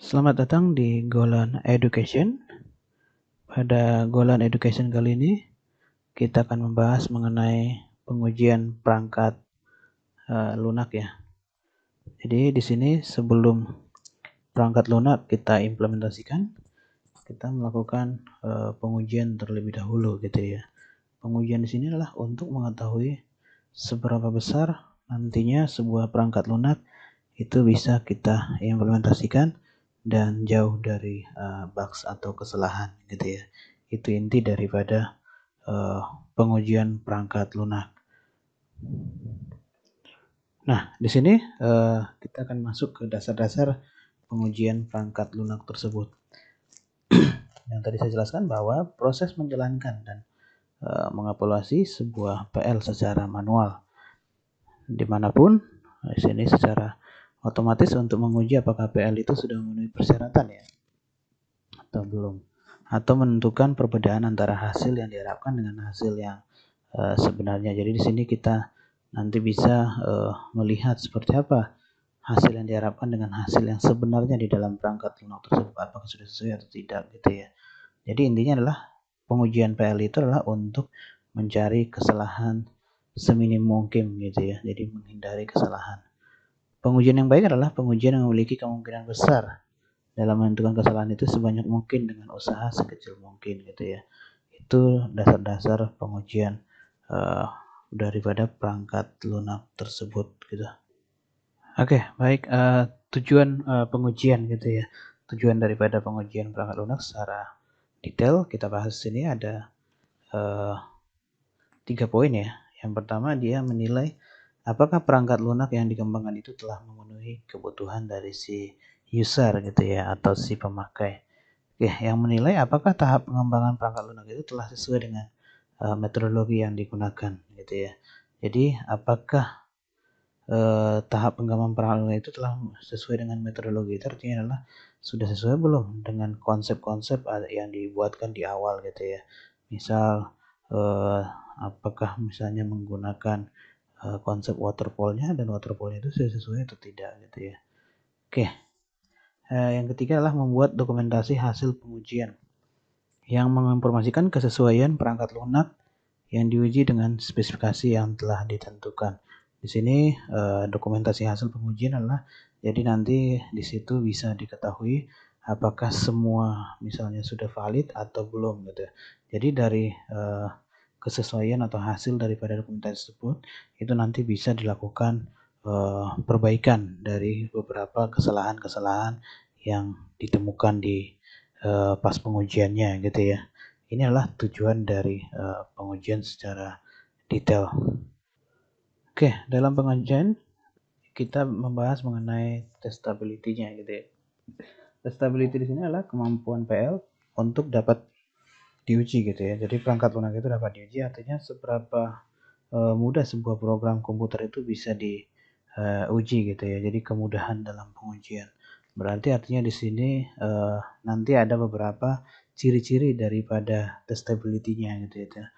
Selamat datang di Golan Education. Pada Golan Education kali ini, kita akan membahas mengenai pengujian perangkat lunak ya. Jadi di sini sebelum perangkat lunak kita implementasikan, kita melakukan pengujian terlebih dahulu gitu ya. Pengujian di sini adalah untuk mengetahui seberapa besar nantinya sebuah perangkat lunak itu bisa kita implementasikan dan jauh dari bugs atau kesalahan gitu ya. Itu inti daripada pengujian perangkat lunak. Nah, di sini kita akan masuk ke dasar-dasar pengujian perangkat lunak tersebut. Yang tadi saya jelaskan bahwa proses menjalankan dan mengevaluasi sebuah PL secara manual dimanapun di sini secara otomatis untuk menguji apakah PL itu sudah memenuhi persyaratan ya atau belum, atau menentukan perbedaan antara hasil yang diharapkan dengan hasil yang sebenarnya. Jadi di sini kita nanti bisa melihat seperti apa hasil yang diharapkan dengan hasil yang sebenarnya di dalam perangkat lunak tersebut, apakah sudah sesuai atau tidak gitu ya. Jadi intinya adalah pengujian PL itu adalah untuk mencari kesalahan seminim mungkin gitu ya. Jadi menghindari kesalahan. Pengujian yang baik adalah pengujian yang memiliki kemungkinan besar dalam menentukan kesalahan itu sebanyak mungkin dengan usaha sekecil mungkin gitu ya. Itu dasar-dasar pengujian daripada perangkat lunak tersebut gitu. Oke, baik. Tujuan pengujian gitu ya. Tujuan daripada pengujian perangkat lunak secara detail kita bahas sini ada 3 poin ya. Yang pertama, dia menilai apakah perangkat lunak yang dikembangkan itu telah memenuhi kebutuhan dari si user gitu ya, atau si pemakai. Oke, yang menilai apakah tahap pengembangan perangkat lunak itu telah sesuai dengan metodologi yang digunakan gitu ya. Jadi apakah tahap pengembangan perangkat lunak itu telah sesuai dengan metodologi, itu artinya adalah sudah sesuai belum dengan konsep-konsep yang dibuatkan di awal gitu ya. Misal apakah misalnya menggunakan konsep waterfall-nya, dan waterfall-nya itu sudah sesuai atau tidak gitu ya. Oke. Yang ketiga adalah membuat dokumentasi hasil pengujian yang menginformasikan kesesuaian perangkat lunak yang diuji dengan spesifikasi yang telah ditentukan. Di sini dokumentasi hasil pengujian adalah jadi nanti di situ bisa diketahui apakah semua misalnya sudah valid atau belum gitu. Jadi dari kesesuaian atau hasil daripada dokumentasi tersebut itu nanti bisa dilakukan perbaikan dari beberapa kesalahan-kesalahan yang ditemukan di pas pengujiannya gitu ya. Ini adalah tujuan dari pengujian secara detail. Oke, dalam pengujian kita membahas mengenai testability-nya gitu ya. Testability di sini adalah kemampuan PL untuk dapat diuji gitu ya. Jadi perangkat lunak itu dapat diuji artinya seberapa mudah sebuah program komputer itu bisa diuji gitu ya. Jadi kemudahan dalam pengujian. Berarti artinya di sini nanti ada beberapa ciri-ciri daripada testability-nya gitu ya.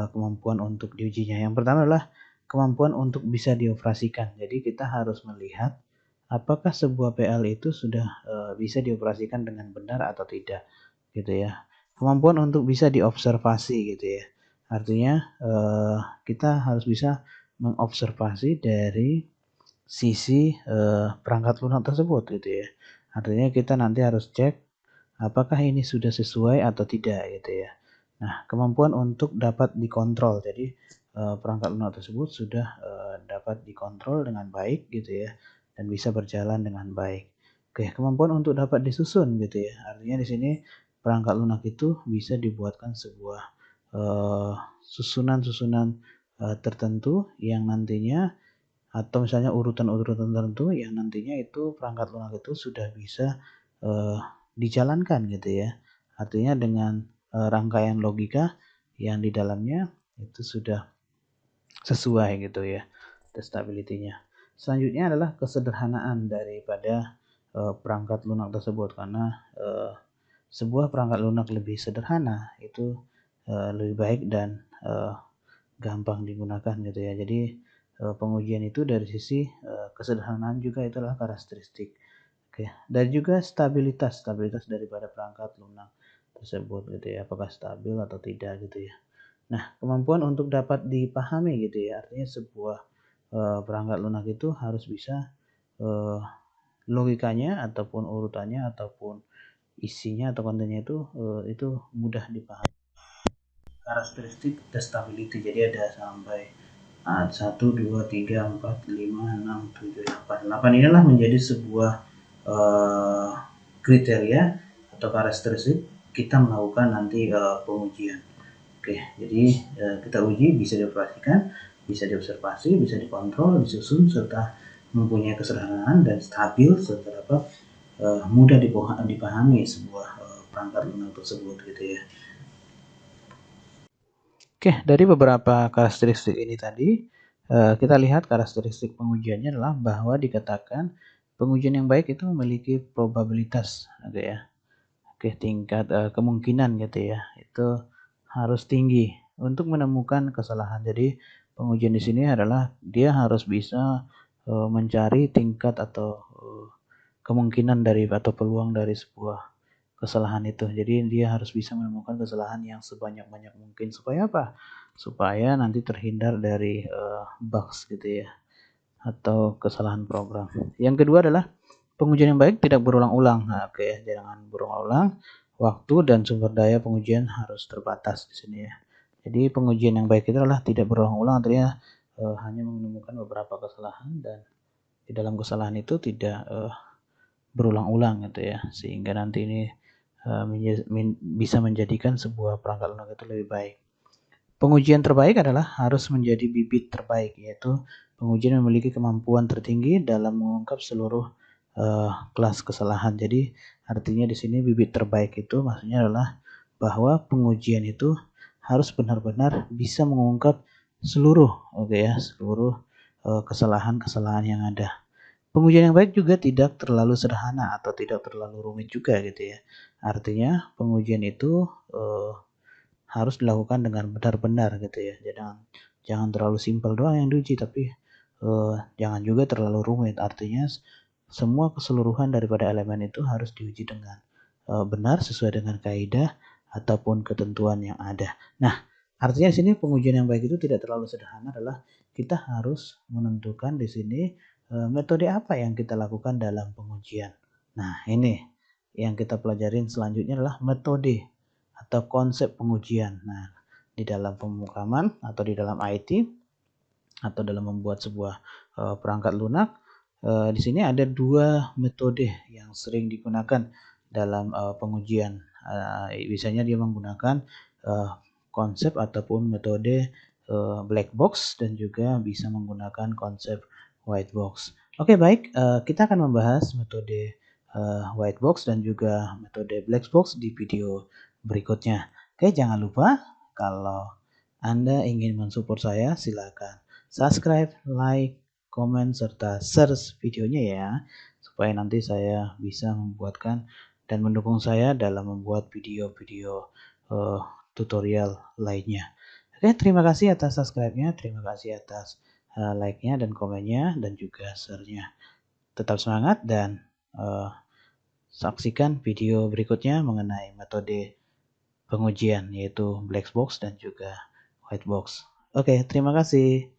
Kemampuan untuk diujinya. Yang pertama adalah kemampuan untuk bisa dioperasikan. Jadi kita harus melihat apakah sebuah PL itu sudah bisa dioperasikan dengan benar atau tidak gitu ya. Kemampuan untuk bisa diobservasi gitu ya. Artinya kita harus bisa mengobservasi dari sisi perangkat lunak tersebut gitu ya. Artinya kita nanti harus cek apakah ini sudah sesuai atau tidak gitu ya. Nah, kemampuan untuk dapat dikontrol. Jadi perangkat lunak tersebut sudah dapat dikontrol dengan baik gitu ya, dan bisa berjalan dengan baik. Oke, kemampuan untuk dapat disusun gitu ya. Artinya di sini perangkat lunak itu bisa dibuatkan sebuah susunan-susunan tertentu yang nantinya, atau misalnya urutan-urutan tertentu yang nantinya itu perangkat lunak itu sudah bisa dijalankan gitu ya. Artinya dengan rangkaian logika yang di dalamnya itu sudah sesuai gitu ya testability-nya. Selanjutnya adalah kesederhanaan daripada perangkat lunak tersebut, karena sebuah perangkat lunak lebih sederhana itu lebih baik dan gampang digunakan gitu ya. Jadi pengujian itu dari sisi kesederhanaan juga itu adalah karakteristik. Oke, dan juga stabilitas daripada perangkat lunak tersebut gitu ya, apakah stabil atau tidak gitu ya. Nah, kemampuan untuk dapat dipahami gitu ya, artinya sebuah perangkat lunak itu harus bisa eh, logikanya ataupun urutannya ataupun isinya atau kontennya itu mudah dipahami. Karakteristik the stability, jadi ada sampai 1, 2, 3, 4, 5, 6, 7, 8. Inilah menjadi sebuah uh, kriteria atau karakteristik kita melakukan nanti pengujian. Oke, jadi kita uji bisa dioperasikan, bisa diobservasi, bisa dikontrol, disusun, serta mempunyai kesederhanaan dan stabil serta dapat mudah dipahami sebuah perangkat lunak tersebut gitu ya. Oke, dari beberapa karakteristik ini tadi, kita lihat karakteristik pengujiannya adalah bahwa dikatakan pengujian yang baik itu memiliki probabilitas, gitu ya. Oke, tingkat kemungkinan gitu ya, itu harus tinggi untuk menemukan kesalahan. Jadi pengujian di sini adalah dia harus bisa mencari tingkat atau kemungkinan dari atau peluang dari sebuah kesalahan itu. Jadi dia harus bisa menemukan kesalahan yang sebanyak-banyak mungkin supaya apa? Supaya nanti terhindar dari bugs gitu ya atau kesalahan program. Yang kedua adalah pengujian yang baik tidak berulang-ulang. Nah, oke, jangan berulang-ulang. Waktu dan sumber daya pengujian harus terbatas di sini ya. Jadi pengujian yang baik itu adalah tidak berulang-ulang, artinya hanya menemukan beberapa kesalahan dan di dalam kesalahan itu tidak berulang-ulang gitu ya, sehingga nanti ini bisa menjadikan sebuah perangkat lunak itu lebih baik. Pengujian terbaik adalah harus menjadi bibit terbaik, yaitu pengujian memiliki kemampuan tertinggi dalam mengungkap seluruh kelas kesalahan. Jadi artinya di sini bibit terbaik itu maksudnya adalah bahwa pengujian itu harus benar-benar bisa mengungkap seluruh, seluruh kesalahan-kesalahan yang ada. Pengujian yang baik juga tidak terlalu sederhana atau tidak terlalu rumit juga gitu ya. Artinya pengujian itu harus dilakukan dengan benar-benar gitu ya. Jangan terlalu simpel doang yang diuji, tapi jangan juga terlalu rumit. Artinya semua keseluruhan daripada elemen itu harus diuji dengan benar sesuai dengan kaidah ataupun ketentuan yang ada. Nah, artinya di sini pengujian yang baik itu tidak terlalu sederhana adalah kita harus menentukan di sini metode apa yang kita lakukan dalam pengujian. Nah, ini yang kita pelajarin selanjutnya adalah metode atau konsep pengujian. Nah, di dalam pemrograman atau di dalam IT atau dalam membuat sebuah perangkat lunak, di sini ada dua metode yang sering digunakan dalam pengujian. Biasanya dia menggunakan konsep ataupun metode black box dan juga bisa menggunakan konsep white box. Oke, baik, kita akan membahas metode white box dan juga metode black box di video berikutnya. Oke, jangan lupa kalau Anda ingin mensupport saya, silakan subscribe, like, komen, serta share videonya ya, supaya nanti saya bisa membuatkan dan mendukung saya dalam membuat video-video tutorial lainnya. Oke, terima kasih atas subscribe-nya, terima kasih atas like-nya dan komennya dan juga share-nya. Tetap semangat dan saksikan video berikutnya mengenai metode pengujian yaitu black box dan juga white box. Oke, terima kasih.